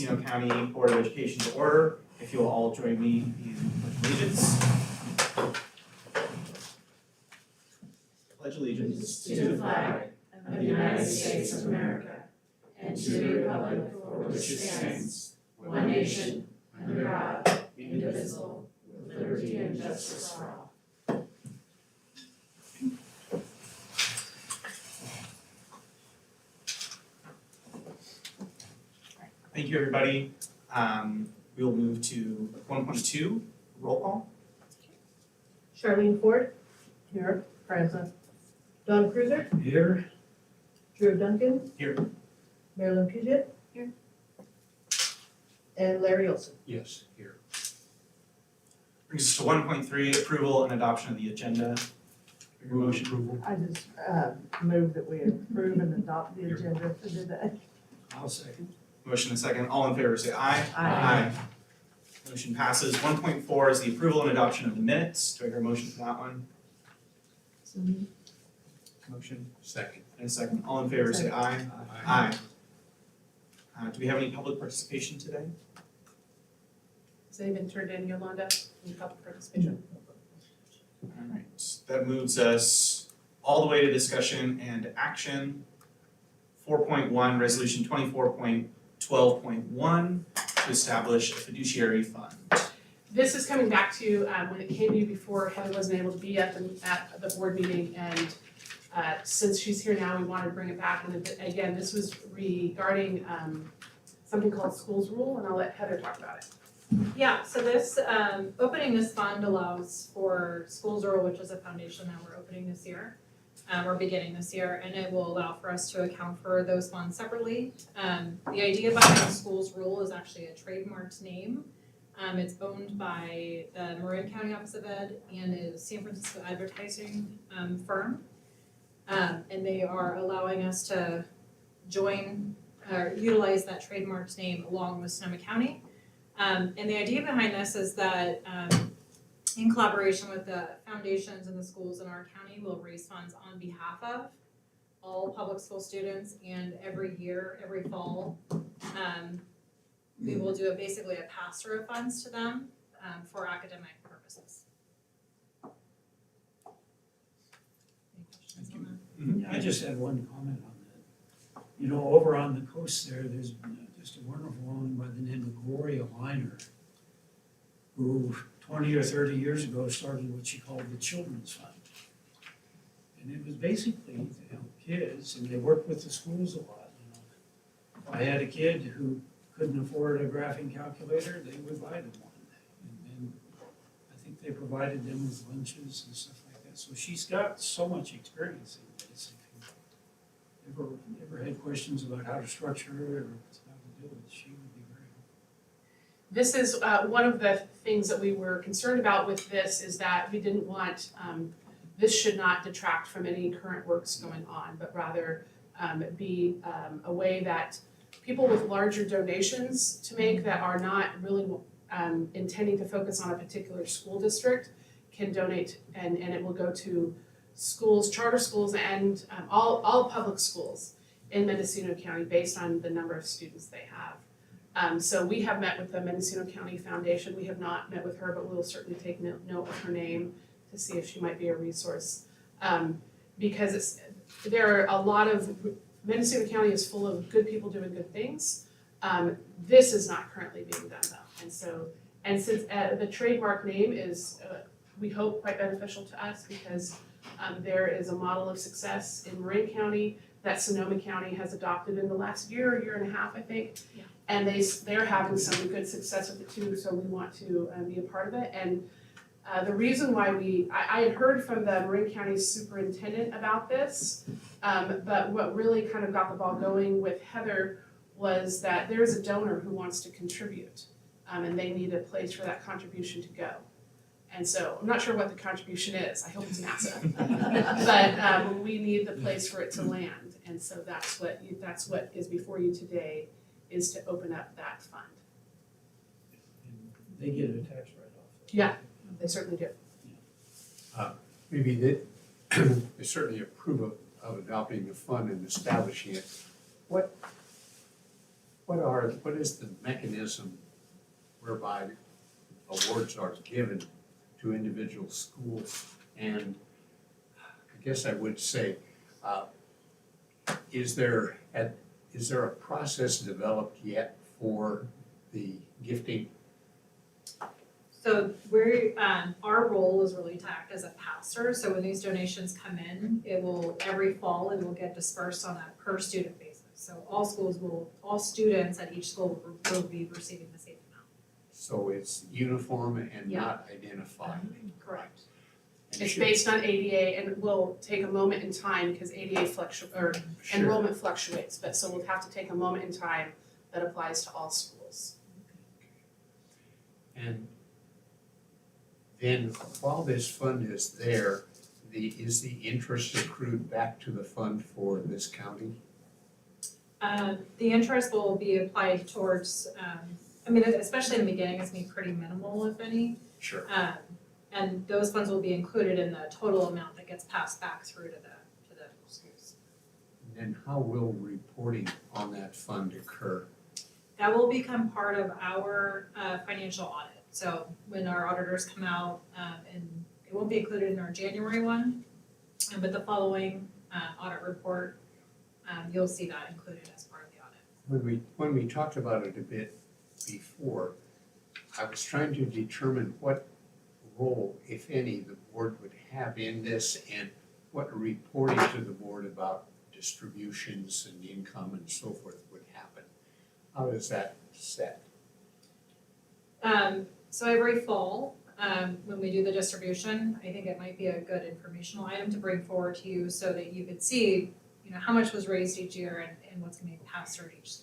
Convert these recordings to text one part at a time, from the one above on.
Mendocino County Board of Education to order. If you'll all join me in pledge allegiance. Pledge allegiance to the flag of the United States of America and to the republic for which it stands, one nation, under God, indivisible, with liberty and justice for all. Thank you, everybody. We'll move to 1.2, roll call. Charlene Ford. Here. Present. Don Cruiser. Here. Drew Duncan. Here. Marilyn Puget. Here. And Larry Olson. Yes, here. Brings us to 1.3, approval and adoption of the agenda. Motion. Approval. I just move that we approve and adopt the agenda for today. I'll second. Motion and second. All in favor say aye. Aye. Motion passes. 1.4 is the approval and adoption of the minutes. Do I hear a motion for that one? Motion Second. and a second. All in favor say aye. Aye. Do we have any public participation today? Has anyone turned in, Yolanda, any public participation? All right, that moves us all the way to discussion and action. 4.1, resolution 24.12.1 to establish a fiduciary fund. This is coming back to when it came to you before, Heather wasn't able to be at the board meeting, and since she's here now, we wanted to bring it back. And again, this was regarding something called schools rule, and I'll let Heather talk about it. Yeah, so this, opening this fund allows for Schools Rule, which is a foundation that we're opening this year. We're beginning this year, and it will allow for us to account for those funds separately. The idea behind Schools Rule is actually a trademarked name. It's owned by the Marin County Office of Ed and is San Francisco advertising firm. And they are allowing us to join or utilize that trademarked name along with Sonoma County. And the idea behind this is that in collaboration with the foundations and the schools in our county, we'll raise funds on behalf of all public school students, and every year, every fall, we will do basically a pass-through of funds to them for academic purposes. Any questions on that? I just had one comment on that. You know, over on the coast there's just a wonderful woman by the name of Gloria Liner, who 20 or 30 years ago started what she called the Children's Fund. And it was basically to help kids, and they worked with the schools a lot, you know. If I had a kid who couldn't afford a graphing calculator, they would buy them one. And I think they provided them with lunches and stuff like that. So she's got so much experience in this. If you ever had questions about how to structure it or how to do it, she would be very helpful. This is one of the things that we were concerned about with this, is that we didn't want, this should not detract from any current works going on, but rather be a way that people with larger donations to make that are not really intending to focus on a particular school district can donate, and it will go to schools, charter schools, and all public schools in Mendocino County based on the number of students they have. So we have met with the Mendocino County Foundation. We have not met with her, but we'll certainly take note of her name to see if she might be a resource. Because there are a lot of, Mendocino County is full of good people doing good things. This is not currently being done though. And since the trademark name is, we hope, quite beneficial to us, because there is a model of success in Marin County that Sonoma County has adopted in the last year and a half, I think. Yeah. And they're having some good success with it too, so we want to be a part of it. And the reason why I had heard from the Marin County superintendent about this, but what really kind of got the ball going with Heather was that there's a donor who wants to contribute, and they need a place for that contribution to go. And so I'm not sure what the contribution is. I hope it's massive, but we need the place for it to land. And so that's what is before you today, is to open up that fund. And they get a tax write-off. Yeah. They certainly do. Maybe they certainly approve of adopting the fund and establishing it. what is the mechanism whereby awards are given to individual schools? And I guess I would say, is there a process developed yet for the gifting? So our role is really to act as a passer, so when these donations come in, every fall, it will get dispersed on a per student basis. So all students at each school will be receiving the same amount. So it's uniform and Yeah. not identified? Correct. And It's should- based on ADA and will take a moment in time because ADA Sure. enrollment fluctuates, but so we'll have to take a moment in time that applies to all schools. And then while this fund is there, is the interest accrued back to the fund for this county? The interest will be applied towards, especially in the beginning, it's gonna be pretty minimal, if any. Sure. And those funds will be included in the total amount that gets passed back through to the schools. And then how will reporting on that fund occur? That will become part of our financial audit. So when our auditors come out, and it won't be included in our January one, but the following audit report, you'll see that included as part of the audit. When we talked about it a bit before, I was trying to determine what role, if any, the board would have in this and what reporting to the board about distributions and income and so forth would happen. How is that set? So every fall, when we do the distribution, I think it might be a good informational item to bring forward to you so that you could see, how much was raised each year and what's gonna be passed through each.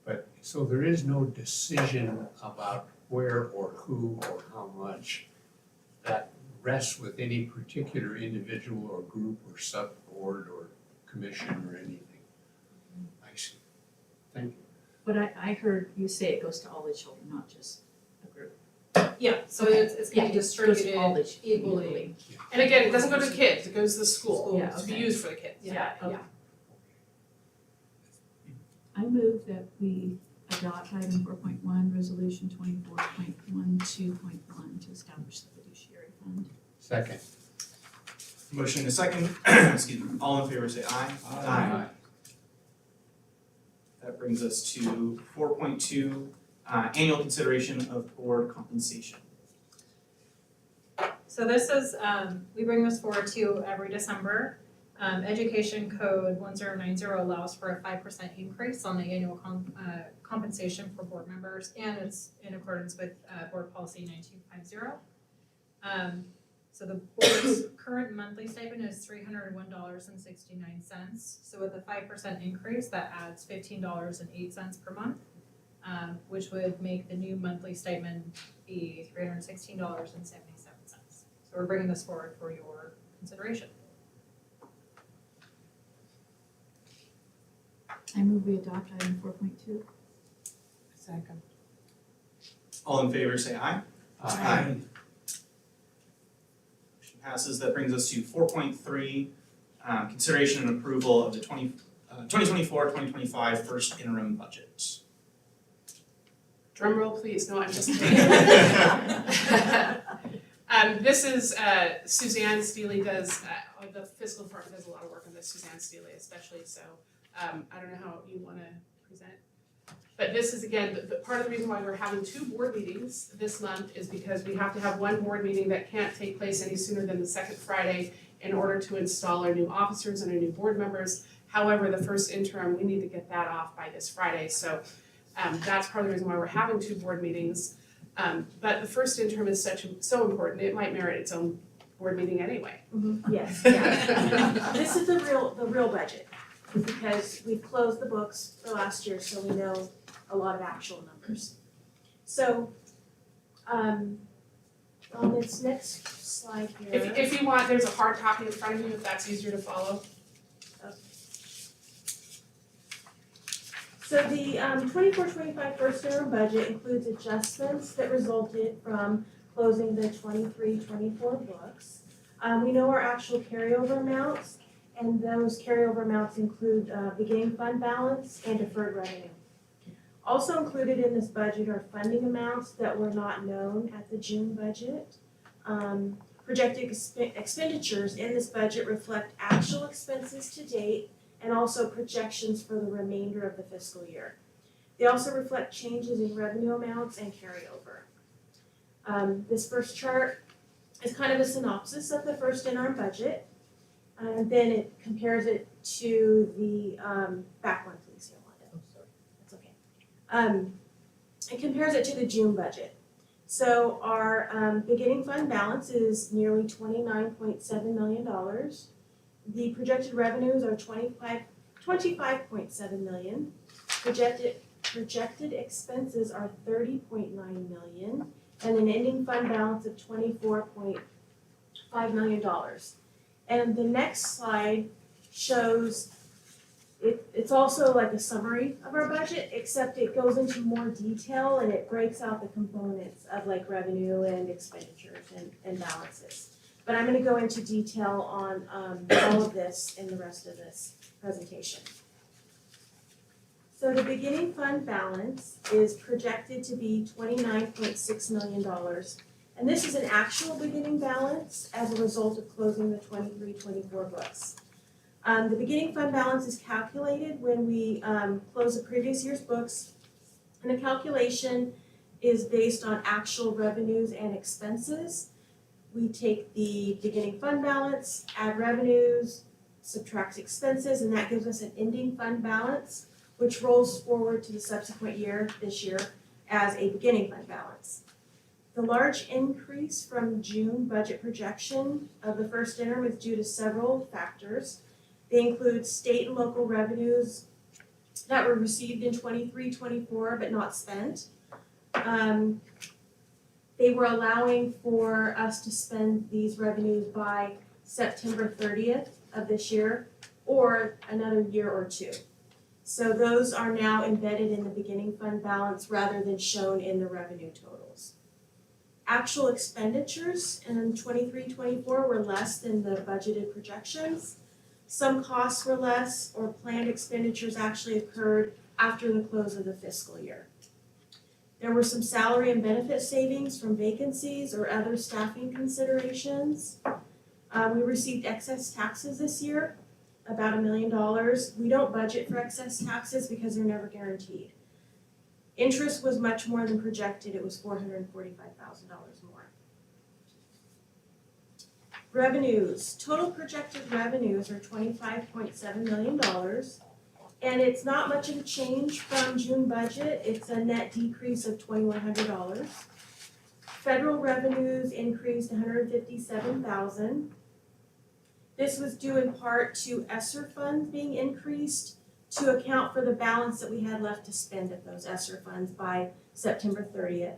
But, so there is no decision about where or who or how much that rests with any particular individual or group or sub-board or commission or anything. I see. Thank you. But I heard you say it goes to all the children, not just a group. Yeah, so Okay. it's gonna be Yeah, it goes to all distributed the equally. And again, it doesn't go to the kids, it goes to the school, Yeah, to be okay. used for the kids. Yeah, okay. Yeah. I move that we adopt item 4.1, resolution 24.12.1 to establish the fiduciary fund. Second. Motion and a second, excuse me, all in favor say aye. Aye. That brings us to 4.2, annual consideration of board compensation. So this is, we bring this forward to you every December. Education Code 1090 allows for a 5% increase on the annual compensation for board members, and it's in accordance with Board Policy 9250. So the board's current monthly stipend is $301.69. So with a 5% increase, that adds $15.08 per month, which would make the new monthly stipend be $316.77. So we're bringing this forward for your consideration. I move we adopt item 4.2. Second. All in favor say aye. Aye. Motion passes. That brings us to 4.3, consideration and approval of the 2024-2025 first interim budget. Drum roll please, no, I'm just kidding. This is, Suzanne Steely does, the fiscal department does a lot of work on this, Suzanne Steely especially, so I don't know how you wanna present. But this is again, the part of the reason why we're having 2 board meetings this month is because we have to have one board meeting that can't take place any sooner than the second Friday in order to install our new officers and our new board members. However, the first interim, we need to get that off by this Friday, so that's part of the reason why we're having 2 board meetings. But the first interim is so important, it might merit its own board meeting anyway. Yes, yeah. This is the real budget, because we've closed the books for last year, so we know a lot of actual numbers. So, on this next slide here. If you want, there's a hard copy in front of you if that's easier to follow. So the 24-25 first interim budget includes adjustments that resulted from closing the 23-24 books. We know our actual carryover amounts, and those carryover amounts include beginning fund balance and deferred revenue. Also included in this budget are funding amounts that were not known at the June budget. Projected expenditures in this budget reflect actual expenses to date and also projections for the remainder of the fiscal year. They also reflect changes in revenue amounts and carryover. This first chart is kind of a synopsis of the first interim budget. And then it compares it to the, back one please, Yolanda. I'm sorry. That's okay. It compares it to the June budget. So our beginning fund balance is nearly $29.7 million. The projected revenues are $25.7 million. Projected expenses are $30.9 million, and an ending fund balance of $24.5 million. And the next slide shows it's also like a summary of our budget, except it goes into more detail and it breaks out the components of like revenue and expenditures and balances. But I'm gonna go into detail on all of this in the rest of this presentation. So the beginning fund balance is projected to be $29.6 million. And this is an actual beginning balance as a result of closing the 23-24 books. The beginning fund balance is calculated when we close the previous year's books, and the calculation is based on actual revenues and expenses. We take the beginning fund balance, add revenues, subtract expenses, and that gives us an ending fund balance, which rolls forward to the subsequent year, this year, as a beginning fund balance. The large increase from June budget projection of the first interim is due to several factors. They include state and local revenues that were received in 23-24 but not spent. They were allowing for us to spend these revenues by September 30th of this year or another year or two. So those are now embedded in the beginning fund balance rather than shown in the revenue totals. Actual expenditures in 23-24 were less than the budgeted projections. Some costs were less, or planned expenditures actually occurred after the close of the fiscal year. There were some salary and benefit savings from vacancies or other staffing considerations. We received excess taxes this year, about $1 million. We don't budget for excess taxes because they're never guaranteed. Interest was much more than projected. It was $445,000 more. Revenues, total projected revenues are $25.7 million, and it's not much of a change from June budget. It's a net decrease of $2,100. Federal revenues increased $157,000. This was due in part to ESSER funds being increased to account for the balance that we had left to spend of those ESSER funds by September 30th.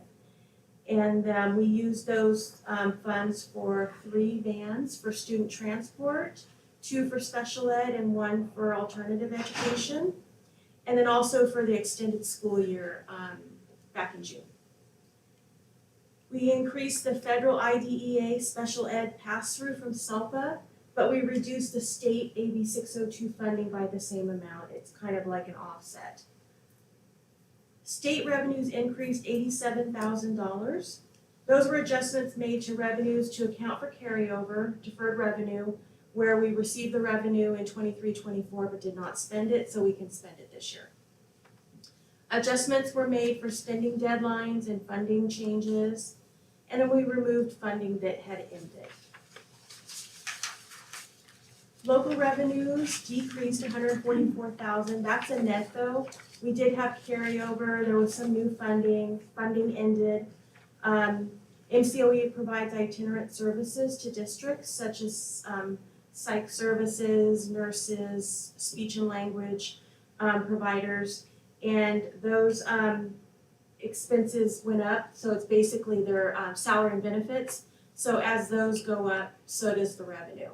And we used those funds for 3 vans for student transport, 2 for special ed, and 1 for alternative education. And then also for the extended school year back in June. We increased the federal IDEA special ed pass-through from SELPA, but we reduced the state AB 602 funding by the same amount. It's kind of like an offset. State revenues increased $87,000. Those were adjustments made to revenues to account for carryover, deferred revenue, where we received the revenue in 23-24 but did not spend it, so we can spend it this year. Adjustments were made for spending deadlines and funding changes, and then we removed funding that had ended. Local revenues decreased $144,000. That's a net though. We did have carryover. There was some new funding. Funding ended. MCOE provides itinerant services to districts such as psych services, nurses, speech and language providers, and those expenses went up. So it's basically their salary and benefits. So as those go up, so does the revenue.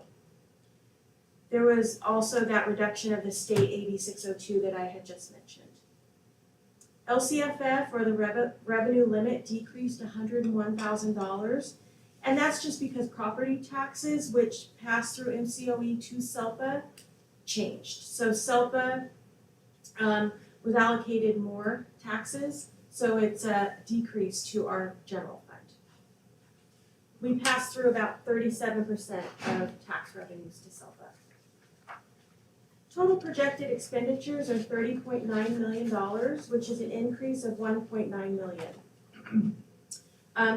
There was also that reduction of the state AB 602 that I had just mentioned. LCFF, or the revenue limit, decreased $101,000, and that's just because property taxes, which pass through MCOE to SELPA, changed. So SELPA was allocated more taxes, so it's a decrease to our general fund. We pass through about 37% of tax revenues to SELPA. Total projected expenditures are $30.9 million, which is an increase of $1.9 million.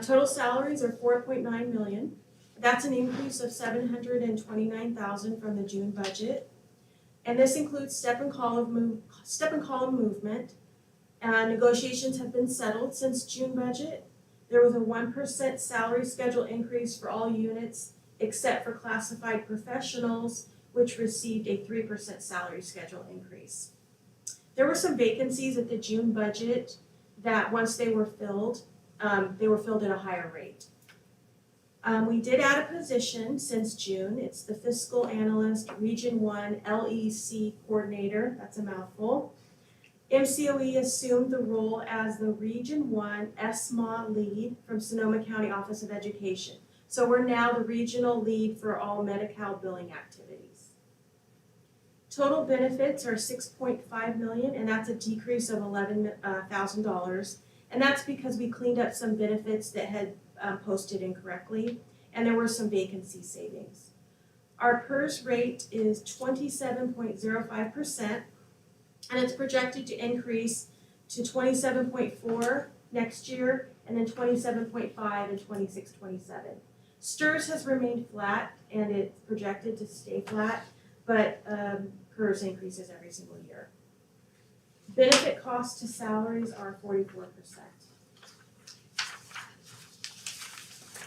Total salaries are $4.9 million. That's an increase of $729,000 from the June budget. And this includes step and column movement. Negotiations have been settled since June budget. There was a 1% salary schedule increase for all units except for classified professionals, which received a 3% salary schedule increase. There were some vacancies at the June budget that once they were filled at a higher rate. We did add a position since June. It's the Fiscal Analyst Region 1 LEC Coordinator. That's a mouthful. MCOE assumed the role as the Region 1 SMA lead from Sonoma County Office of Education. So we're now the regional lead for all Medi-Cal billing activities. Total benefits are $6.5 million, and that's a decrease of $11,000. And that's because we cleaned up some benefits that had posted incorrectly, and there were some vacancy savings. Our PERS rate is 27.05%, and it's projected to increase to 27.4 next year, and then 27.5 in 26-27. STRS has remained flat, and it's projected to stay flat, but PERS increases every single year. Benefit costs to salaries are 44%.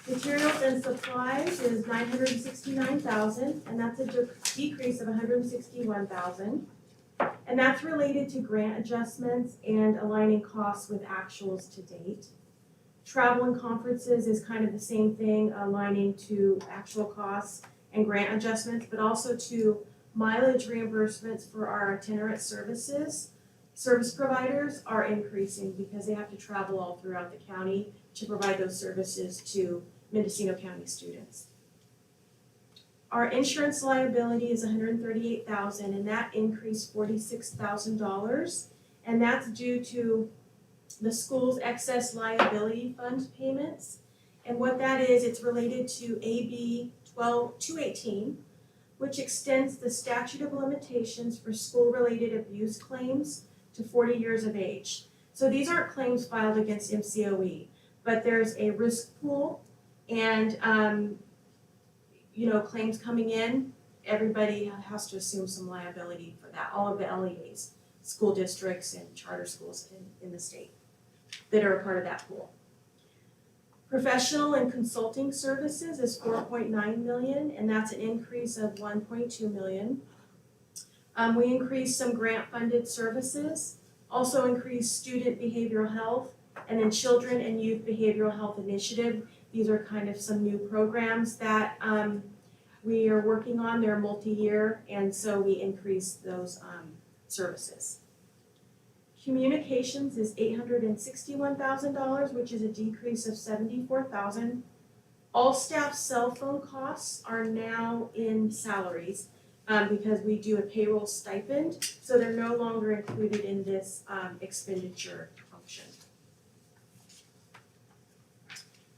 Materials and supplies is $969,000, and that's a decrease of $161,000. And that's related to grant adjustments and aligning costs with actuals to date. Travel and conferences is kind of the same thing, aligning to actual costs and grant adjustments, but also to mileage reimbursements for our itinerant services. Service providers are increasing because they have to travel all throughout the county to provide those services to Mendocino County students. Our insurance liability is $138,000, and that increased $46,000, and that's due to the school's excess liability fund payments. And what that is, it's related to AB 218, which extends the statute of limitations for school-related abuse claims to 40 years of age. So these aren't claims filed against MCOE, but there's a risk pool, and claims coming in, everybody has to assume some liability for that, all of the LEAs, school districts and charter schools in the state that are a part of that pool. Professional and consulting services is $4.9 million, and that's an increase of $1.2 million. We increased some grant-funded services, also increased student behavioral health, and then children and youth behavioral health initiative. These are kind of some new programs that we are working on. They're multi-year, and so we increased those services. Communications is $861,000, which is a decrease of $74,000. All staff cell phone costs are now in salaries because we do a payroll stipend, so they're no longer included in this expenditure function.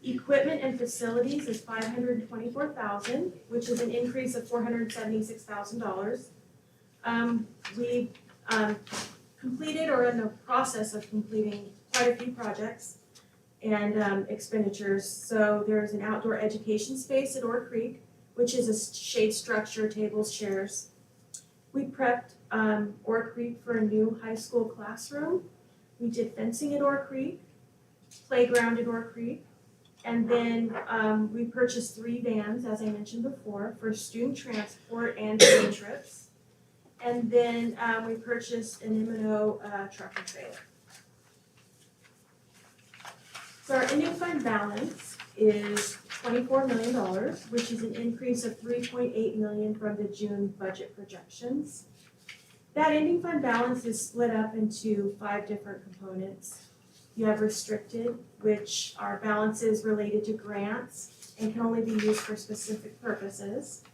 Equipment and facilities is $524,000, which is an increase of $476,000. We completed or in the process of completing quite a few projects and expenditures. So there's an outdoor education space at Ore Creek, which is a shade structure, tables, chairs. We prepped Ore Creek for a new high school classroom. We did fencing at Ore Creek, playground at Ore Creek, and then we purchased 3 vans, as I mentioned before, for student transport and field trips. And then we purchased an M&O truck and trailer. So our ending fund balance is $24 million, which is an increase of $3.8 million from the June budget projections. That ending fund balance is split up into 5 different components. You have restricted, which are balances related to grants and can only be used for specific purposes,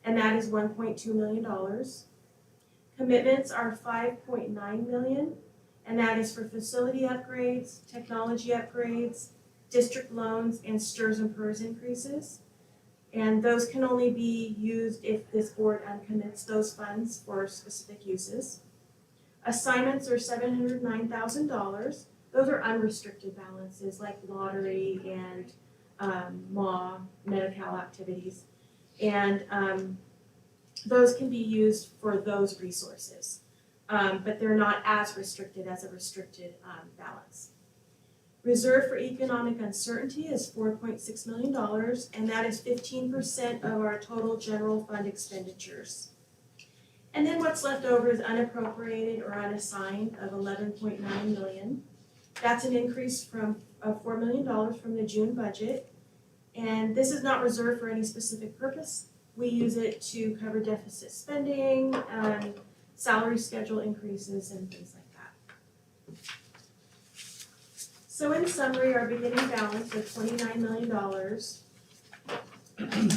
and that is $1.2 million. Commitments are $5.9 million, and that is for facility upgrades, technology upgrades, district loans, and STRS and PERS increases. And those can only be used if this board uncommits those funds for specific uses. Assignments are $709,000. Those are unrestricted balances like lottery and MAW, Medi-Cal activities. And those can be used for those resources. But they're not as restricted as a restricted balance. Reserve for economic uncertainty is $4.6 million, and that is 15% of our total general fund expenditures. And then what's left over is unappropriated or unassigned of $11.9 million. That's an increase of $4 million from the June budget. And this is not reserved for any specific purpose. We use it to cover deficit spending, salary schedule increases, and things like that. So in summary, our beginning balance of $29 million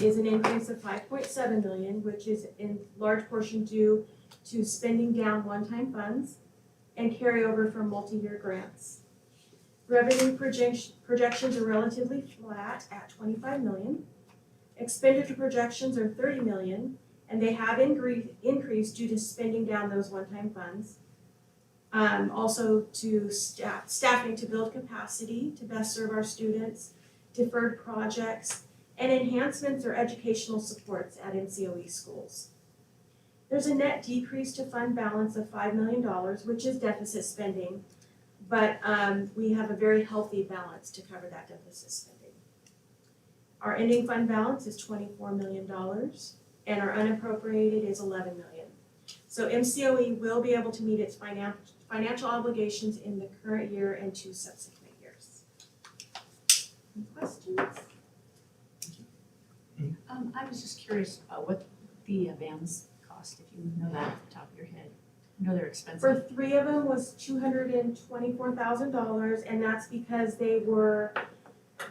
is an increase of $5.7 million, which is in large portion due to spending down one-time funds and carryover from multi-year grants. Revenue projections are relatively flat at $25 million. Expenditure projections are $30 million, and they have increased due to spending down those one-time funds. Also to staffing to build capacity to best serve our students, deferred projects, and enhancements or educational supports at MCOE schools. There's a net decrease to fund balance of $5 million, which is deficit spending, but we have a very healthy balance to cover that deficit spending. Our ending fund balance is $24 million, and our unappropriated is $11 million. So MCOE will be able to meet its financial obligations in the current year and 2 subsequent years. Any questions? I was just curious about what the vans cost, if you know that off the top of your head. I know they're expensive. For 3 of them was $224,000, and that's because they were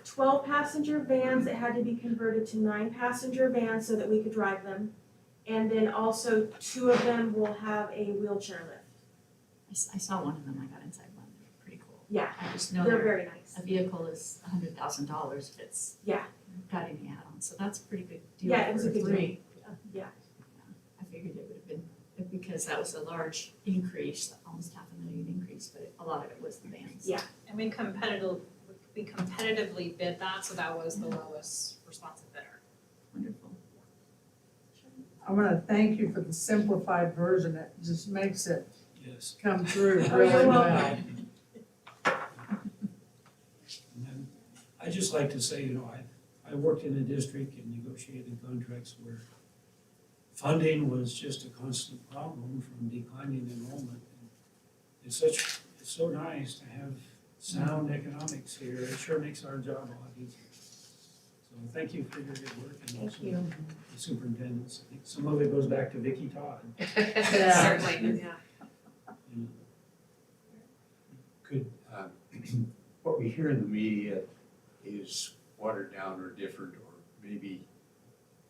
12-passenger vans that had to be converted to 9-passenger vans so that we could drive them. And then also 2 of them will have a wheelchair lift. I saw one of them, I got inside one, they're pretty cool. Yeah, I just know they're very nice. a vehicle is $100,000 if it's Yeah. got any add-ons, so that's a pretty good deal Yeah, it was a for good 3. Yeah. I figured it would have been, because that was a large increase, almost $500,000 increase, but a lot of it was the vans. Yeah. And we competitively bid that, so that was the lowest responsive bidder. Wonderful. I wanna thank you for the simplified version, it just makes it Yes. come through Oh, really you're well. welcome. And then I'd just like to say, I worked in a district and negotiated contracts where funding was just a constant problem from declining enrollment. It's so nice to have sound economics here. It sure makes our job a lot easier. So thank you for your good work and Thank also you. the superintendents. I think some of it goes back to Vicki Todd. Certainly, yeah. Could, what we hear in the media is watered down or different, or maybe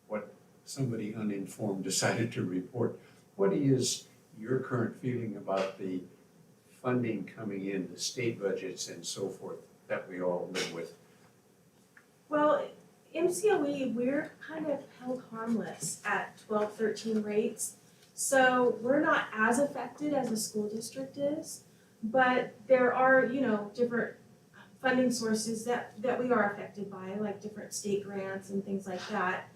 what somebody uninformed decided to report. What is your current feeling about the funding coming in, the state budgets and so forth that we all live with? Well, MCOE, we're kind of held harmless at 12, 13 rates. So we're not as affected as a school district is, but there are, different funding sources that we are affected by, like different state grants and things like that.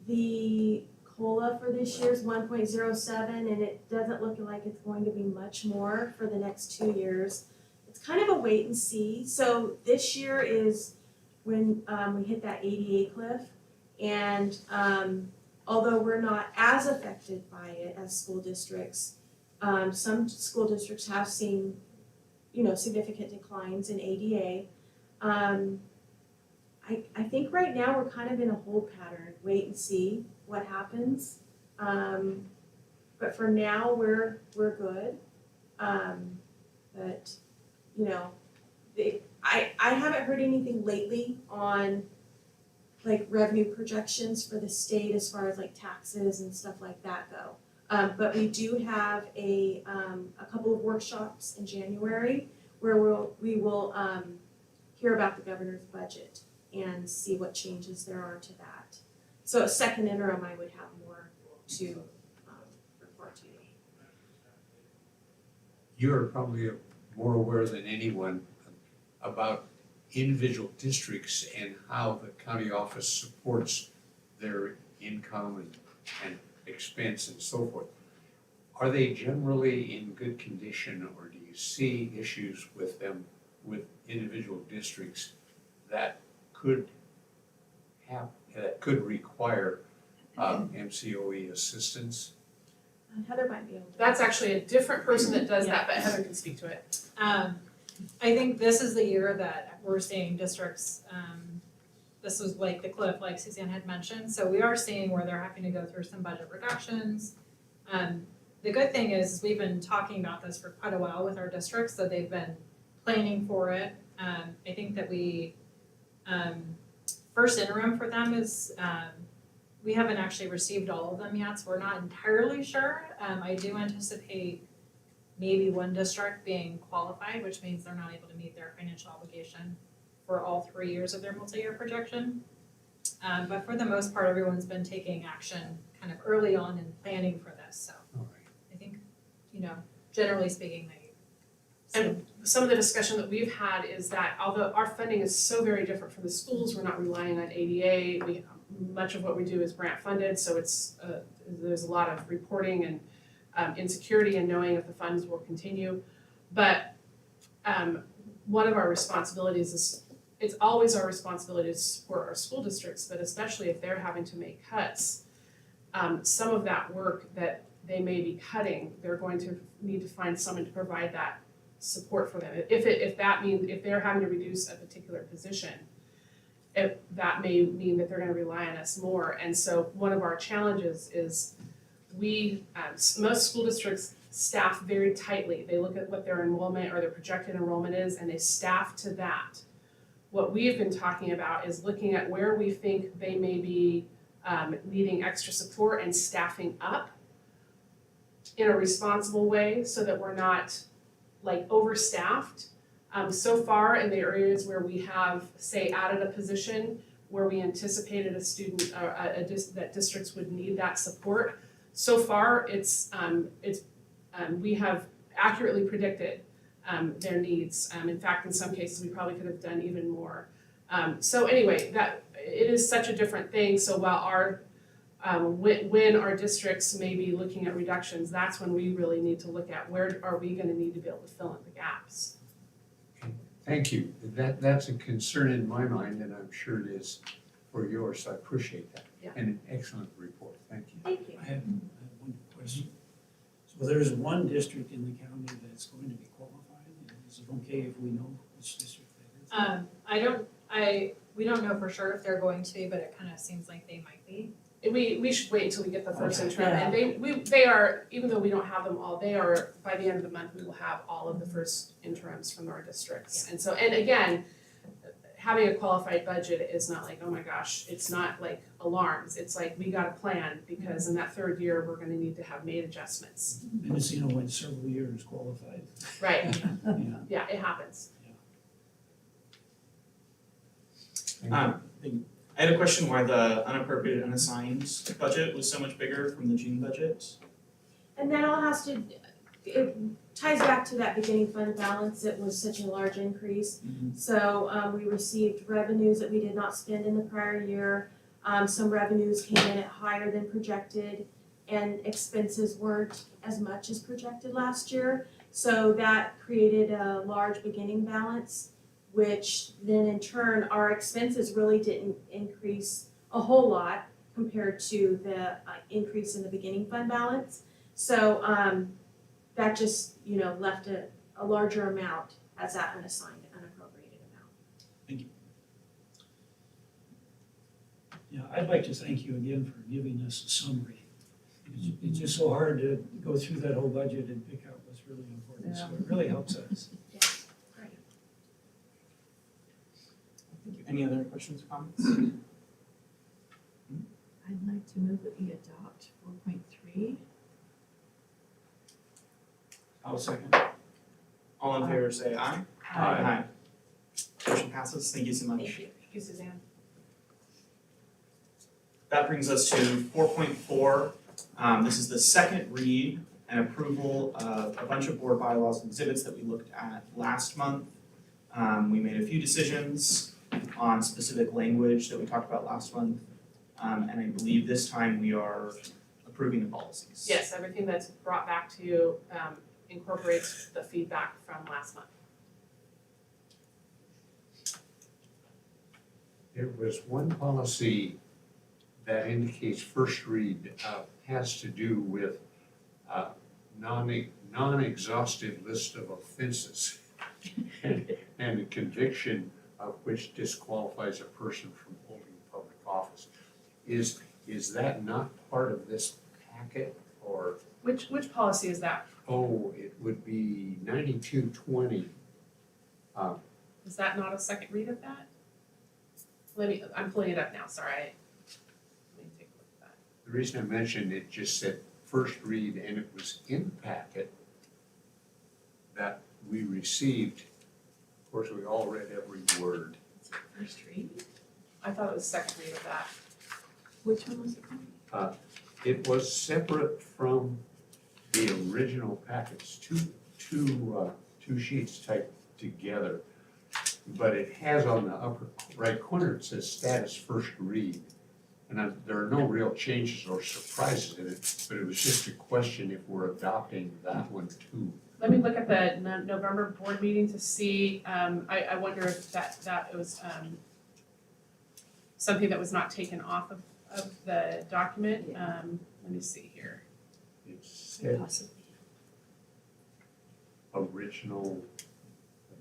The COLA for this year is 1.07, and it doesn't look like it's going to be much more for the next 2 years. It's kind of a wait and see. So this year is when we hit that ADA cliff, and although we're not as affected by it as school districts, some school districts have seen, significant declines in ADA. I think right now we're kind of in a hold pattern, wait and see what happens. But for now, we're good. But I haven't heard anything lately on like revenue projections for the state as far as like taxes and stuff like that go. But we do have a couple of workshops in January where we will hear about the governor's budget and see what changes there are to that. So a second interim, I would have more to report to you. You're probably more aware than anyone about individual districts and how the county office supports their income and expense and so forth. Are they generally in good condition, or do you see issues with them, with individual districts that could require MCOE assistance? Heather might be able to. That's actually a different person that does that, but Heather can speak to it. I think this is the year that we're seeing districts, this was like the cliff, like Suzanne had mentioned, so we are seeing where they're having to go through some budget reductions. The good thing is, we've been talking about this for quite a while with our districts, so they've been planning for it. I think that first interim for them is, we haven't actually received all of them yet, so we're not entirely sure. I do anticipate maybe one district being qualified, which means they're not able to meet their financial obligation for all 3 years of their multi-year projection. But for the most part, everyone's been taking action kind of early on and planning for this, so All right. I think, generally speaking, And some of the discussion that we've had is that although our funding is so very different from the schools, we're not relying on ADA. Much of what we do is grant funded, so there's a lot of reporting and insecurity and knowing if the funds will continue. But one of our responsibilities is, it's always our responsibility to support our school districts, but especially if they're having to make cuts, some of that work that they may be cutting, they're going to need to find someone to provide that support for them. If that means, if they're having to reduce a particular position, that may mean that they're gonna rely on us more. And so one of our challenges is most school districts staff very tightly. They look at what their enrollment or their projected enrollment is, and they staff to that. What we've been talking about is looking at where we think they may be needing extra support and staffing up in a responsible way so that we're not like overstaffed. So far in the areas where we have, say, added a position where we anticipated a student, that districts would need that support, so far we have accurately predicted their needs. In fact, in some cases, we probably could have done even more. So anyway, that it is such a different thing. So while when our districts may be looking at reductions, that's when we really need to look at where are we going to need to be able to fill in the gaps. Thank you. That's a concern in my mind, and I'm sure it is for yours, so I appreciate that. Yeah. And an excellent report, thank you. Thank you. I have one question. So there's one district in the county that's going to be qualified, is it okay if we know which district that is? we don't know for sure if they're going to be, but it kind of seems like they might be. We should wait until we get the first Okay. interim, and they are, even though we don't have them all, they are, by the end of the month, we will have all of the first interims from our districts. And so, and again, having a qualified budget is not like, oh my gosh, it's not like alarms, it's like, we got a plan, because in that third year, we're gonna need to have made adjustments. Mendocino went several years qualified. Right, Yeah. yeah, it happens. Thank you. I had a question why the unappropriated unassigned budget was so much bigger from the June budget. And that all it ties back to that beginning fund balance. It was such a large increase. So we received revenues that we did not spend in the prior year. Some revenues came in at higher than projected, and expenses weren't as much as projected last year. So that created a large beginning balance, which then in turn, our expenses really didn't increase a whole lot compared to the increase in the beginning fund balance. So that just, left a larger amount as that unassigned, unappropriated amount. Yeah, I'd like to thank you again for giving us a summary. It's just so hard to go through that whole budget and pick out what's really important, so it really helps us. Thank you. Any other questions or comments? I'd like to move that we adopt 4.3 I'll second. All in favor say aye. Aye. Motion passes, thank you so much. Thank you. Thank you, Suzanne. That brings us to 4.4. This is the second read and approval of a bunch of board bylaws and exhibits that we looked at last month. We made a few decisions on specific language that we talked about last month. And I believe this time we are approving the policies. Yes, everything that's brought back to you incorporates the feedback from last month. There was one policy that indicates first read, has to do with non-exhaustive list of offenses and a conviction of which disqualifies a person from holding public office. Is that not part of this packet, or, Which policy is that? oh, it would be 9220. Is that not a second read of that? I'm pulling it up now, sorry. Let me take a look at that. The reason I mentioned it just said first read, and it was in the packet that we received. Of course, we all read every word. Is it first read? I thought it was second read of that. Which one was it from? It was separate from the original packets, two sheets typed together. But it has on the upper right corner, it says status first read. And there are no real changes or surprises in it, but it was just a question if we're adopting that one too. Let me look at the November board meeting to see, I wonder if that was something that was not taken off of the document. Let me see here. It said Possibly. original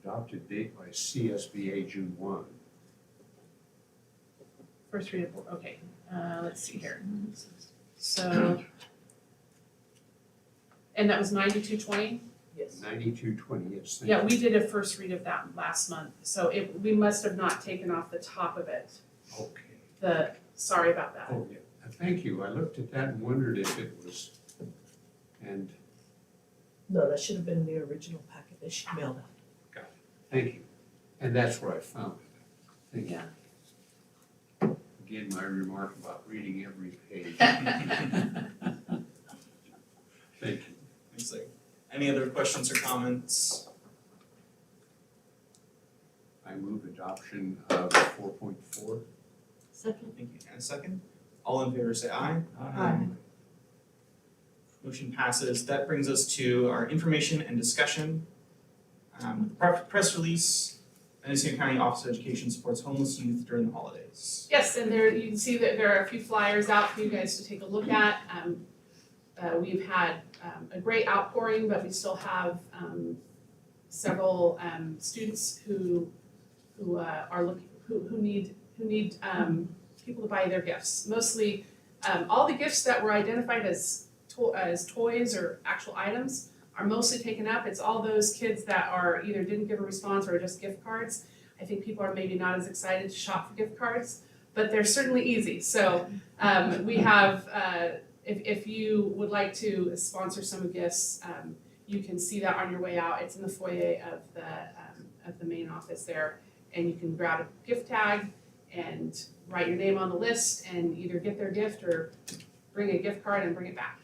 adopted date by CSBA June 1. First read of, okay, let's see here. So, and that was 9220? Yes. 9220, yes, thank Yeah, you. we did a first read of that last month, so we must have not taken off the top of it. Okay, Sorry about that. oh, yeah, thank you. I looked at that and wondered if it was, and No, that should have been the original packet that she mailed out. thank you. And that's where I found it. Thank you. Yeah. Again, my remark about reading every page. Thank you. Thanks, Larry. Any other questions or comments? I move adoption of 4.4. Second. Thank you. And a second? All in favor say aye. Aye. Motion passes. That brings us to our information and discussion. Press release, Mendocino County Office of Education supports homeless youth during the holidays. Yes, and there, you can see that there are a few flyers out for you guys to take a look at. We've had a great outpouring, but we still have several students who are looking, who need people to buy their gifts. Mostly, all the gifts that were identified as toys or actual items are mostly taken up. It's all those kids that are either didn't give a response or just gift cards. I think people are maybe not as excited to shop for gift cards, but they're certainly easy. So we have, if you would like to sponsor some gifts, you can see that on your way out. It's in the foyer of the main office there, and you can grab a gift tag and write your name on the list and either get their gift or bring a gift card and bring it back.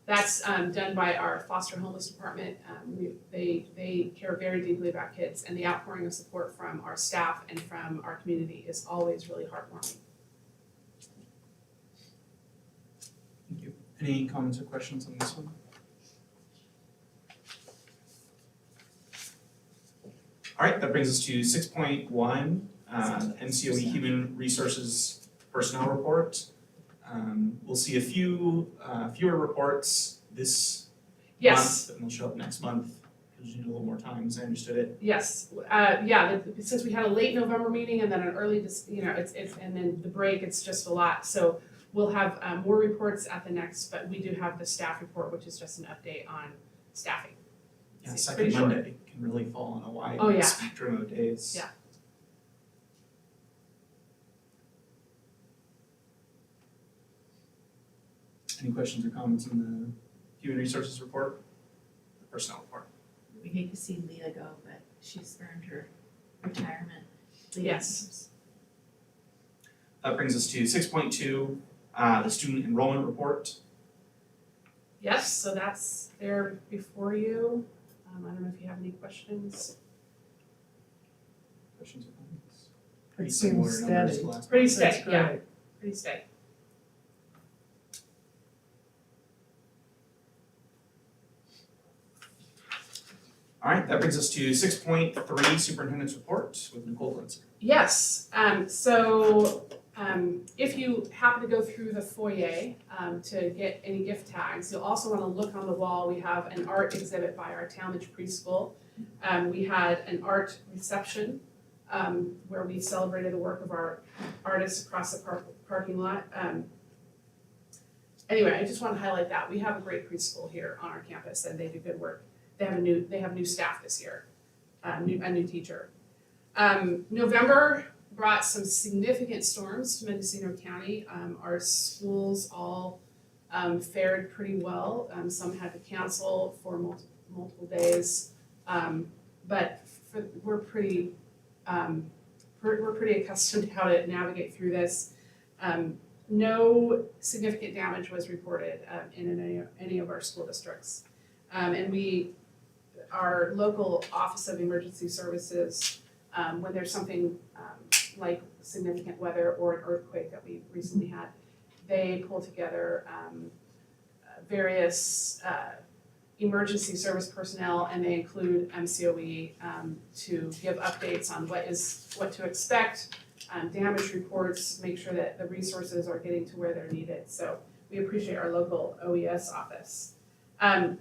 That's done by our foster homeless department. They care very deeply about kids, and the outpouring of support from our staff and from our community is always really heartwarming. Thank you. Any comments or questions on this one? All right, that brings us to 6.1, MCOE Human Resources Personnel Report. We'll see a fewer reports this Yes, month, and they'll show up next month, because you need a little more time, as I understood it. yes, since we had a late November meeting and then an early, and then the break, it's just a lot. So we'll have more reports at the next, but we do have the staff report, which is just an update on staffing. Yeah, It's second pretty short. Monday can really fall on a wide Oh, yeah. spectrum of days. Yeah. Any questions or comments on Human Resources report, the personnel report. We hate to see Leah go, but she's earned her retirement. Yes. That brings us to 6.2, the student enrollment report. Yes, so that's there before you. I don't know if you have any questions. Questions or comments? It Pretty seems similar numbers steady. to last Pretty month. That's steady, yeah, great. pretty steady. All right, that brings us to 6.3, superintendent's report with Nicole Glinzer. Yes, so if you happen to go through the foyer to get any gift tags, you'll also want to look on the wall. We have an art exhibit by our Talmadge preschool. We had an art reception where we celebrated the work of our artists across the parking lot. Anyway, I just want to highlight that. We have a great preschool here on our campus and they do good work. They have new staff this year, a new teacher. November brought some significant storms to Mendocino County. Our schools all fared pretty well. Some had to cancel for multiple days, but we're pretty accustomed to how to navigate through this. No significant damage was reported in any of our school districts, and our local Office of Emergency Services, when there's something like significant weather or an earthquake that we recently had, they pull together various emergency service personnel, and they include MCOE to give updates on what to expect, damage reports, make sure that the resources are getting to where they're needed. So we appreciate our local OES office. I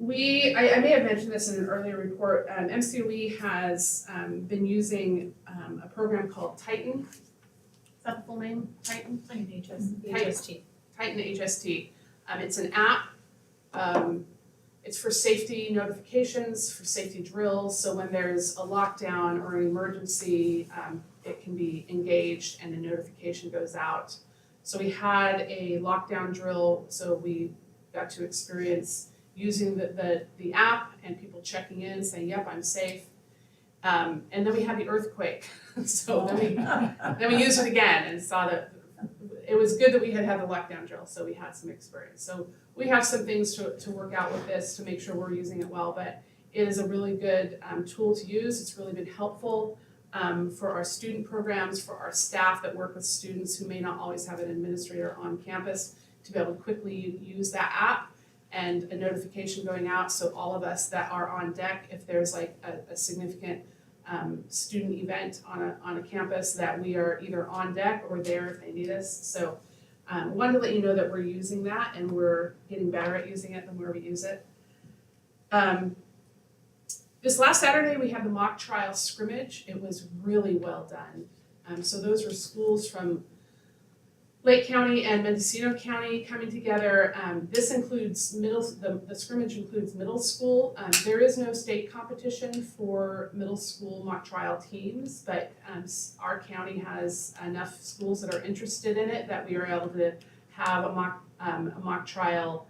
may have mentioned this in an earlier report. MCOE has been using a program called Titan. Is that the full name? Titan? HST. Titan HST. It's an app. It's for safety notifications, for safety drills. So when there's a lockdown or an emergency, it can be engaged and a notification goes out. So we had a lockdown drill, so we got to experience using the app and people checking in, saying, yep, I'm safe. And then we had the earthquake. So then we used it again and saw that it was good that we had the lockdown drill, so we had some experience. So we have some things to work out with this to make sure we're using it well, but it is a really good tool to use. It's really been helpful for our student programs, for our staff that work with students who may not always have an administrator on campus, to be able to quickly use that app and a notification going out, so all of us that are on deck, if there's like a significant student event on a campus, that we are either on deck or there if they need us. So wanted to let you know that we're using that and we're getting better at using it the more we use it. This last Saturday we had the mock trial scrimmage. It was really well done. So those were schools from Lake County and Mendocino County coming together. This includes the scrimmage includes middle school. There is no state competition for middle school mock trial teams, but our county has enough schools that are interested in it that we are able to have a mock trial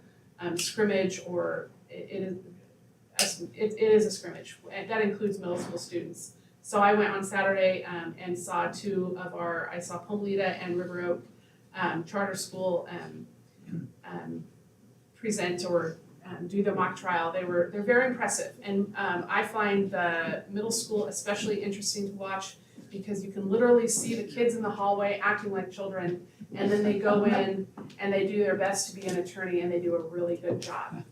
scrimmage, or it is a scrimmage. That includes middle school students. So I went on Saturday and saw I saw Pomlita and River Oak charter school present or do the mock trial. They're very impressive, and I find the middle school especially interesting to watch because you can literally see the kids in the hallway acting like children, and then they go in and they do their best to be an attorney and they do a really good job.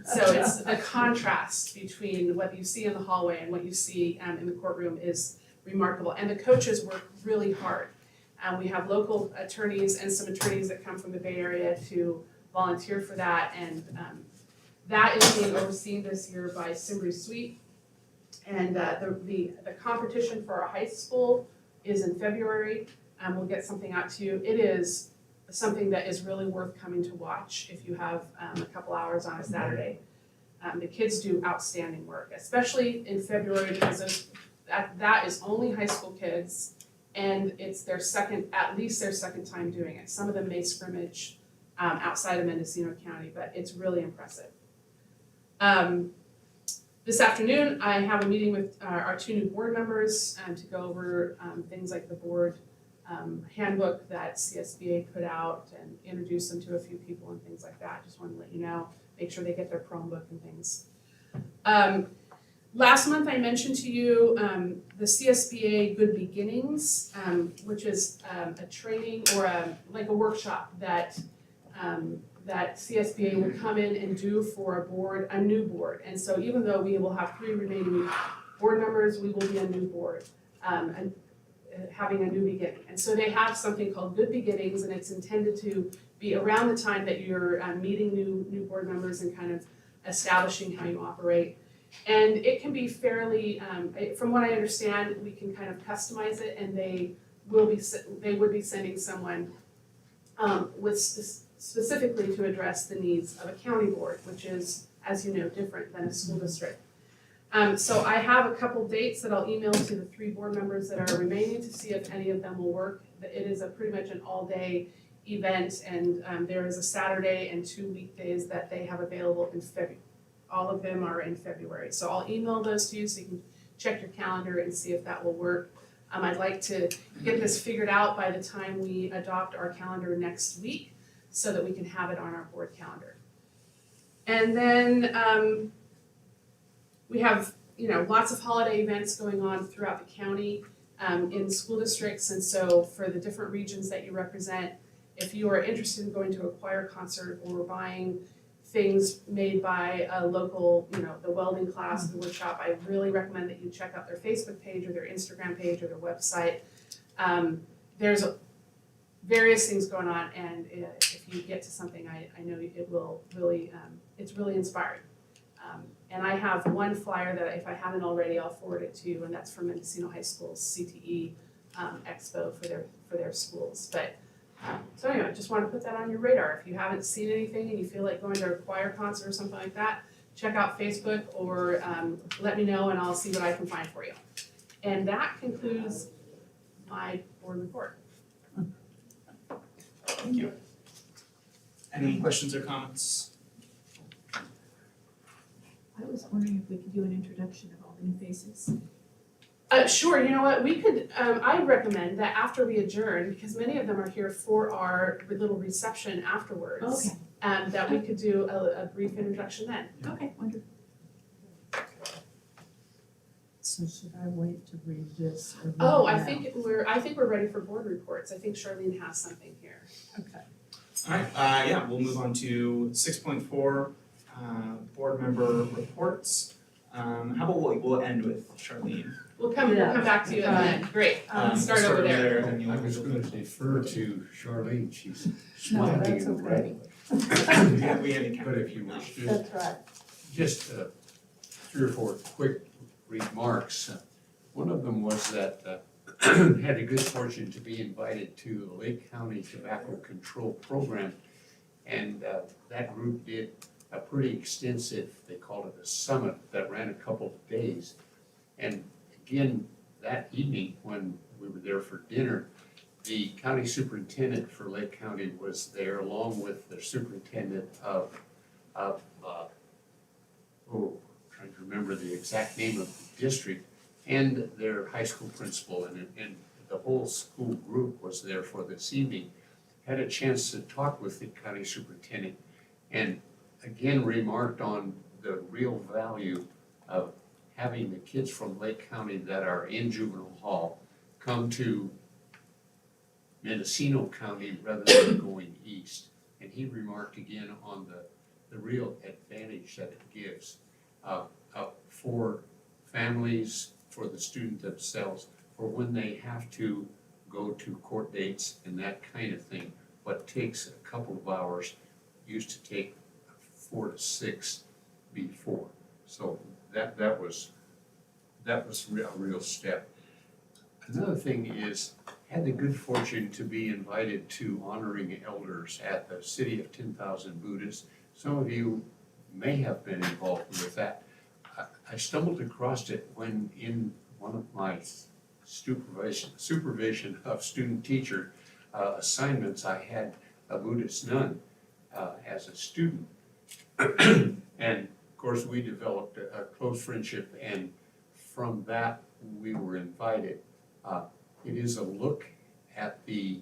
So it's the contrast between what you see in the hallway and what you see in the courtroom is remarkable, and the coaches work really hard. We have local attorneys and some attorneys that come from the Bay Area to volunteer for that, and that is being overseen this year by Simbri Sweet. And the competition for our high school is in February. We'll get something out to you. It is something that is really worth coming to watch if you have a couple hours on a Saturday. The kids do outstanding work, especially in February, because that is only high school kids. And it's at least their second time doing it. Some of them may scrimmage outside of Mendocino County, but it's really impressive. This afternoon, I have a meeting with our two new board members to go over things like the board handbook that CSBA put out and introduce them to a few people and things like that. Just wanted to let you know, make sure they get their Chromebook and things. Last month I mentioned to you the CSBA Good Beginnings, which is a training or like a workshop that that CSBA will come in and do for a new board. And so even though we will have 3 remaining board members, we will be a new board, and having a new beginning. And so they have something called Good Beginnings, and it's intended to be around the time that you're meeting new board members and kind of establishing how you operate. And it can be fairly, from what I understand, we can kind of customize it, and they would be sending someone specifically to address the needs of a county board, which is, as you know, different than a school district. So I have a couple dates that I'll email to the 3 board members that are remaining to see if any of them will work. It is pretty much an all-day event, and there is a Saturday and 2 weekdays that they have available in February. All of them are in February. So I'll email those to you so you can check your calendar and see if that will work. I'd like to get this figured out by the time we adopt our calendar next week so that we can have it on our board calendar. And then we have, lots of holiday events going on throughout the county in school districts. And so for the different regions that you represent, if you are interested in going to a choir concert or buying things made by a local, the welding class, the workshop, I really recommend that you check out their Facebook page or their Instagram page or their website. There's various things going on, and if you get to something, I know it will really, it's really inspiring. And I have one flyer that if I haven't already, I'll forward it to you, and that's from Mendocino High School's CTE Expo for their schools. But so anyway, just want to put that on your radar. If you haven't seen anything and you feel like going to a choir concert or something like that, check out Facebook or let me know and I'll see what I can find for you. And that concludes my board report. Thank you. Any questions or comments? I was wondering if we could do an introduction of all the new faces. Sure, you know what, we could, I recommend that after we adjourn, because many of them are here for our little reception afterwards. Okay. That we could do a brief introduction then. Okay, wonderful. So should I wait to read this or read Oh, it I now? think we're ready for board reports. I think Charlene has something here. Okay. All right, we'll move on to 6.4, board member reports. How about we'll end with Charlene. We'll come back to you in a minute. Great, start We'll over there. and you'll- I was gonna defer to Charlene, she's No, smiling that's in the okay. red. We handicap. But if you wish to, That's right. just 3 or 4 quick remarks. One of them was that had the good fortune to be invited to the Lake County Tobacco Control Program. And that group did a pretty extensive, they called it a summit, that ran a couple of days. And again, that evening when we were there for dinner, the county superintendent for Lake County was there along with the superintendent of trying to remember the exact name of the district, and their high school principal, and the whole school group was there for this evening. Had a chance to talk with the county superintendent, and again remarked on the real value of having the kids from Lake County that are in juvenile hall come to Mendocino County rather than going east. And he remarked again on the real advantage that it gives for families, for the student themselves, for when they have to go to court dates and that kind of thing. What takes a couple of hours used to take 4 to 6 before. So that was a real step. Another thing is, had the good fortune to be invited to honoring elders at the City of 10,000 Buddhists. Some of you may have been involved with that. I stumbled across it when in one of my supervision of student teacher assignments, I had a Buddhist nun as a student. And of course, we developed a close friendship, and from that, we were invited. It is a look at the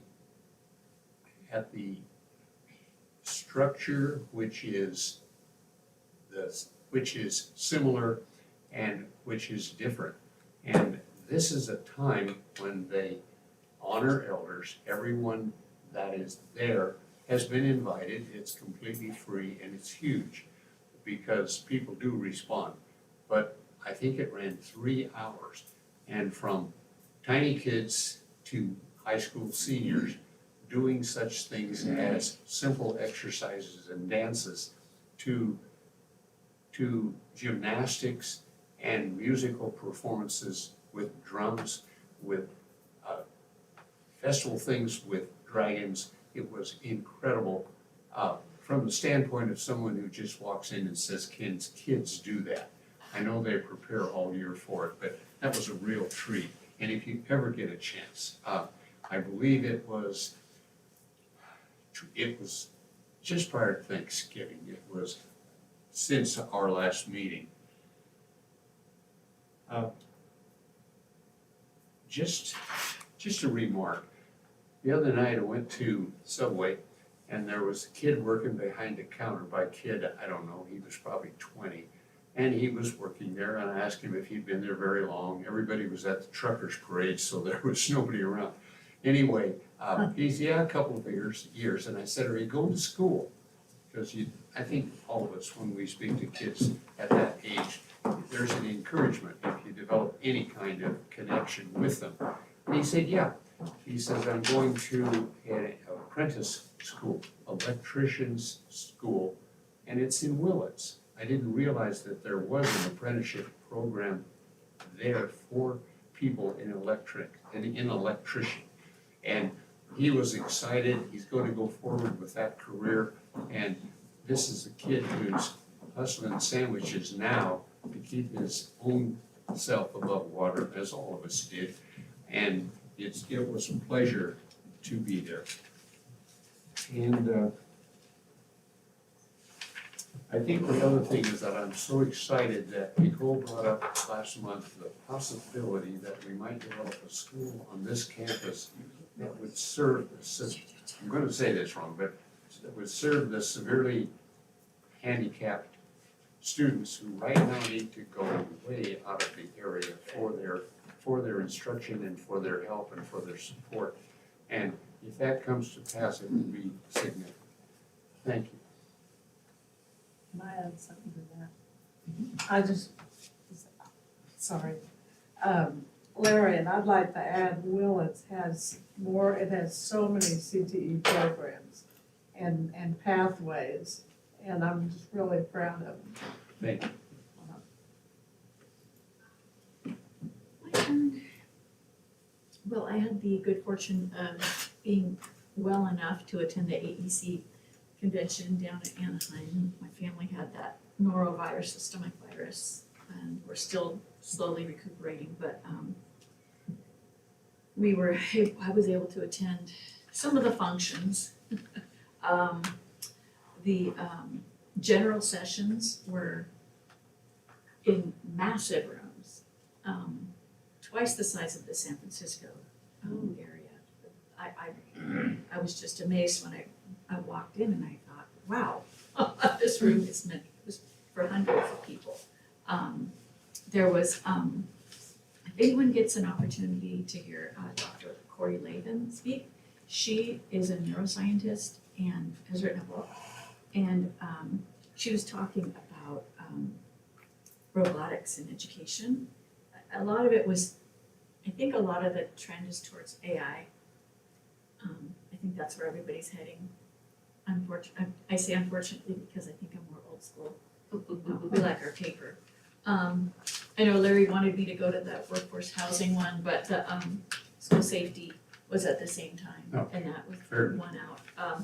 structure, which is similar and which is different. And this is a time when they honor elders. Everyone that is there has been invited. It's completely free and it's huge because people do respond. But I think it ran 3 hours, and from tiny kids to high school seniors doing such things as simple exercises and dances to gymnastics and musical performances with drums, with festival things with dragons. It was incredible from the standpoint of someone who just walks in and says, kids do that. I know they prepare all year for it, but that was a real treat. And if you ever get a chance, I believe it was just prior to Thanksgiving. It was since our last meeting. Just a remark. The other night I went to Subway and there was a kid working behind the counter. By kid, I don't know, he was probably 20. And he was working there, and I asked him if he'd been there very long. Everybody was at the truckers parade, so there was nobody around. Anyway, he's, a couple of years, and I said, are you going to school? Because I think all of us, when we speak to kids at that age, there's an encouragement if you develop any kind of connection with them. And he said, yeah. He says, I'm going to an apprentice school, electrician's school, and it's in Willits. I didn't realize that there was an apprenticeship program there for people in electrician. And he was excited. He's going to go forward with that career. And this is a kid who's hustling sandwiches now to keep his own self above water, as all of us did. And it was a pleasure to be there. And I think the other thing is that I'm so excited that Nicole brought up last month the possibility that we might develop a school on this campus that would serve, I'm going to say this wrong, but that would serve the severely handicapped students who right now need to go way out of the area for their instruction and for their help and for their support. And if that comes to pass, it would be significant. Thank you. Can I add something to that? Sorry. Larry, and I'd like to add, Willits has it has so many CTE programs and pathways, and I'm just really proud of them. Thank you. My turn. Well, I had the good fortune of being well enough to attend the AEC convention down at Anaheim. My family had that norovirus, systemic virus, and we're still slowly recuperating, but I was able to attend some of the functions. The general sessions were in massive rooms, twice the size of the San Francisco area. I was just amazed when I walked in and I thought, wow, this room is meant for hundreds of people. There was, if anyone gets an opportunity to hear Dr. Corey Latham speak, she is a neuroscientist and has written a book. And she was talking about robotics in education. A lot of it was, I think a lot of the trend is towards AI. I think that's where everybody's heading. I say unfortunately because I think I'm more old school. We like our paper. I know Larry wanted me to go to the workforce housing one, but the school safety was at the same time, and that was one out.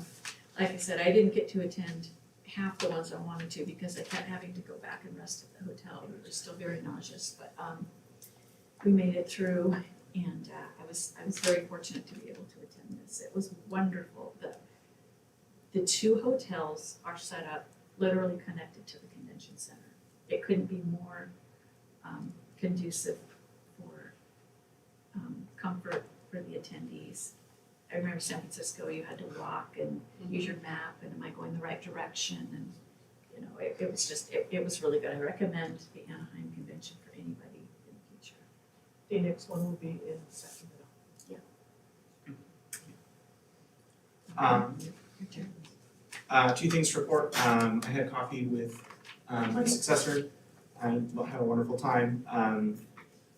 Like I said, I didn't get to attend half the ones I wanted to because I kept having to go back and rest at the hotel. We were still very nauseous, but we made it through, and I was very fortunate to be able to attend this. It was wonderful. the two hotels are set up literally connected to the convention center. It couldn't be more conducive for comfort for the attendees. I remember San Francisco, you had to walk and use your map, and am I going the right direction? And, you know, it was just, it was really good. I recommend the Anaheim Convention for anybody in the future. The next one will be in Sacramento. Your turn. Two things to report. I had coffee with my successor. I had a wonderful time.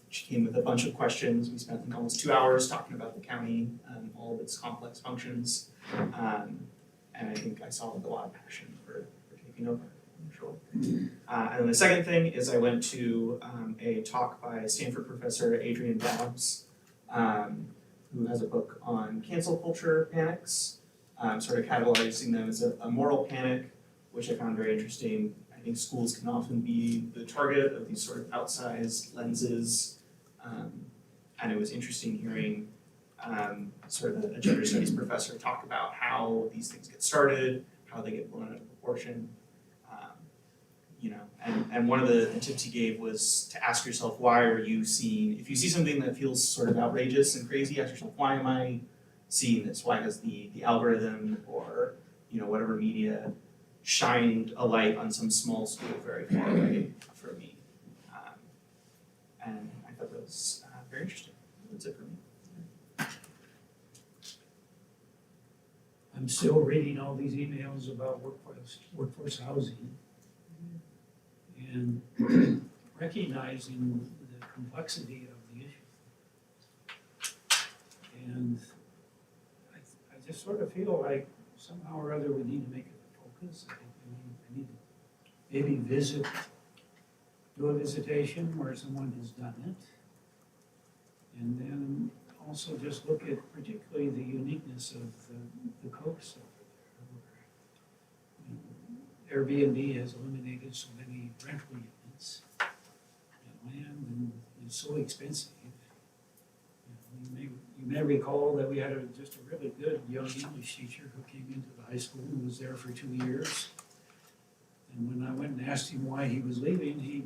She came with a bunch of questions. We spent like almost 2 hours talking about the county, all of its complex functions. And I think I saw a lot of passion for taking over, I'm sure. And then the second thing is I went to a talk by Stanford professor Adrian Dabbs, who has a book on cancel culture panics, sort of categorizing them as a moral panic, which I found very interesting. I think schools can often be the target of these sort of outsized lenses. And it was interesting hearing sort of a gender studies professor talk about how these things get started, how they get blown out of proportion. You know, and one of the tips he gave was to ask yourself, why are you seeing, if you see something that feels sort of outrageous and crazy, ask yourself, why am I seeing this? Why has the algorithm or, you know, whatever media shined a light on some small school very far away from me? And I thought that was very interesting. That's it for me. I'm still reading all these emails about workforce housing and recognizing the complexity of the issue. And I just sort of feel like somehow or other we need to make it a focus. I need to maybe do a visitation where someone has done it. And then also just look at particularly the uniqueness of the coast over there, where Airbnb has eliminated so many rental units and land, and it's so expensive. You may recall that we had just a really good young English teacher who came into the high school and was there for 2 years. And when I went and asked him why he was leaving, he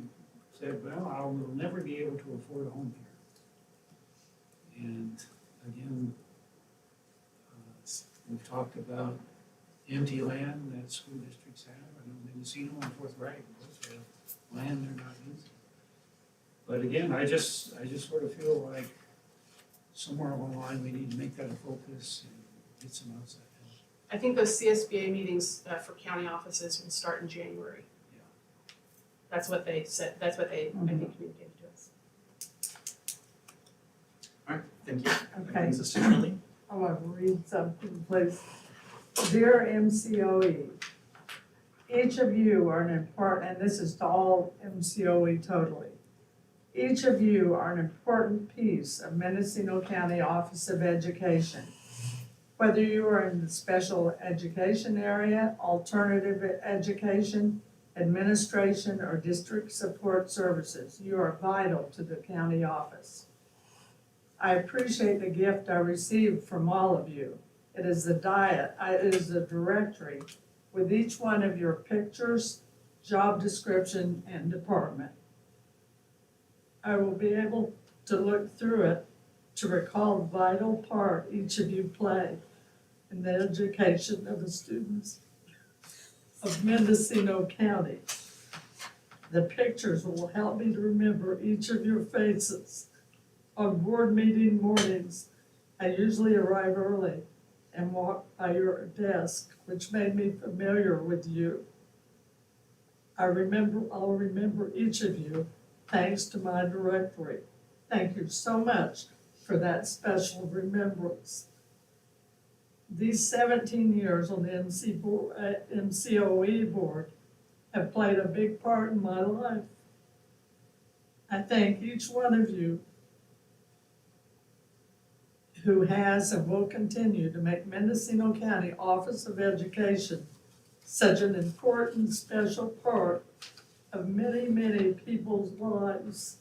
said, well, I will never be able to afford a home here. And again, we've talked about empty land that school districts have. I know Mendocino and Forthright both have land they're not using. But again, I just sort of feel like somewhere along the line we need to make that a focus and get some outside help. I think those CSBA meetings for county offices will start in January. Yeah. That's what they said, that's what they, I think, communicated to us. All right, thank you. That Okay. brings us to Shirley. I want to read something, please. Dear MCOE, each of you are an important, and this is to all MCOE totally. Each of you are an important piece of Mendocino County Office of Education. Whether you are in the special education area, alternative education, administration, or district support services, you are vital to the county office. I appreciate the gift I received from all of you. It is the it is the directory with each one of your pictures, job description, and department. I will be able to look through it to recall the vital part each of you play in the education of the students of Mendocino County. The pictures will help me to remember each of your faces. On board meeting mornings, I usually arrive early and walk by your desk, which made me familiar with you. I'll remember each of you thanks to my directory. Thank you so much for that special remembrance. These 17 years on the MCOE board have played a big part in my life. I thank each one of you who has and will continue to make Mendocino County Office of Education such an important special part of many, many people's lives.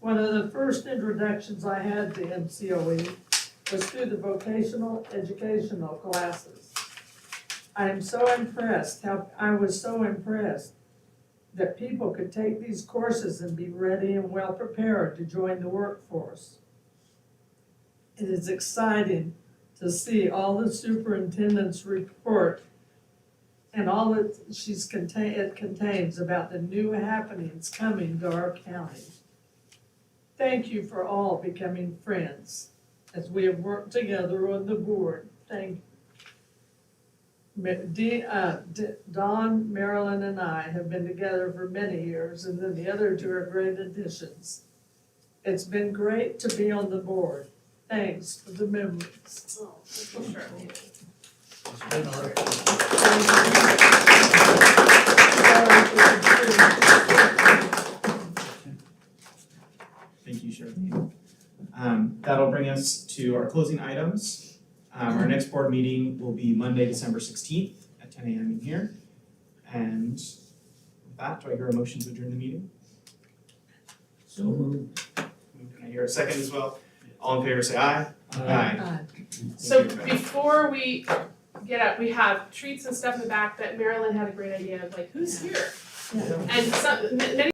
One of the first introductions I had to MCOE was through the vocational educational classes. I'm so impressed, I was so impressed that people could take these courses and be ready and well prepared to join the workforce. It is exciting to see all the superintendent's report and all that it contains about the new happenings coming to our county. Thank you for all becoming friends as we have worked together on the board. Thank you. Dawn, Marilyn, and I have been together for many years, and then the other two are great additions. It's been great to be on the board. Thanks for the memories. Oh, for sure. It's been our Thank you, Charlene. That'll bring us to our closing items. Our next board meeting will be Monday, December 16th at 10 a.m. in here. And with that, do I hear a motion to adjourn the meeting? So moved. Can I hear a second as well? All in favor, say aye. So Thank you. before we get up, we have treats and stuff in the back that Marilyn had a great idea of, like, who's here? Yeah. And some, many